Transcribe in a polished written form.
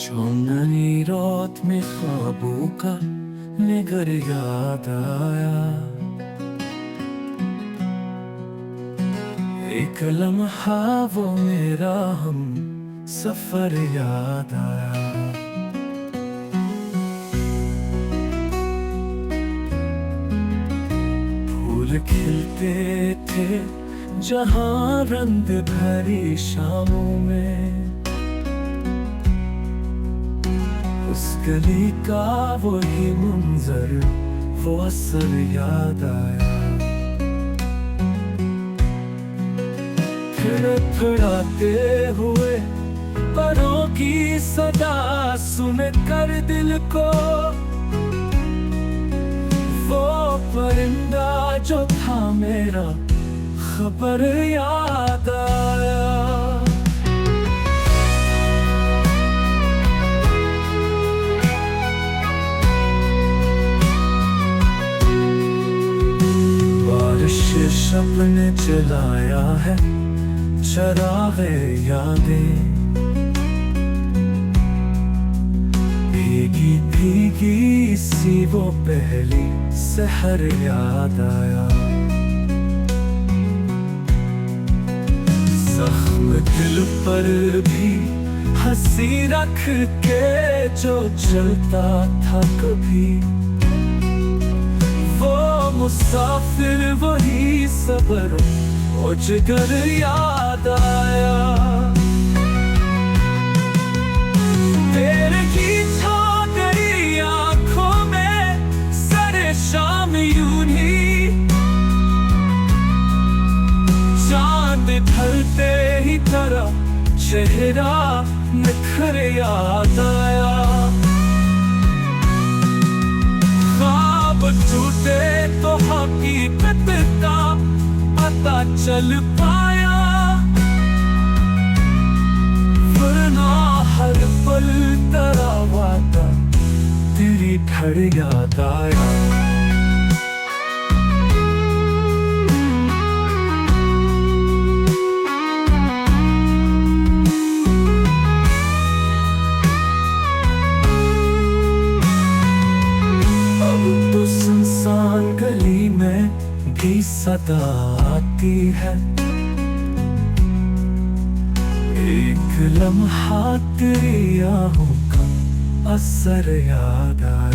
चौंदनी रात में ख्वाबों का निगर याद आया। एक लम्हा वो मेरा हम सफर याद आया। फूल खिलते थे जहाँ रंग भरी शामों में, उस गली का वही मंजर वो असर याद आया। फड़फड़ाते हुए परों की सदा सुन कर दिल को वो परिंदा जो था मेरा खबर याद आया। सपने जलाया है चरागे यादें, भीगी भीगी सी वो पहली सहर याद आया। जख्म दिल पर भी हंसी रख के जो चलता था कभी, मुसाफिर वही सबर ओ जिगर याद आया। तेरे की छा गई आंखों में सरे शाम यूं ही, चांद ढलते ही तेरा चेहरा निखर याद आया। टूटे तो हकीकत का पता चल पाया, वरना हर पल तेरा वादा तेरी धड़ याद आया। गली में भी सदा आती है, एक लम्हा तेरी आहों का असर याद आया।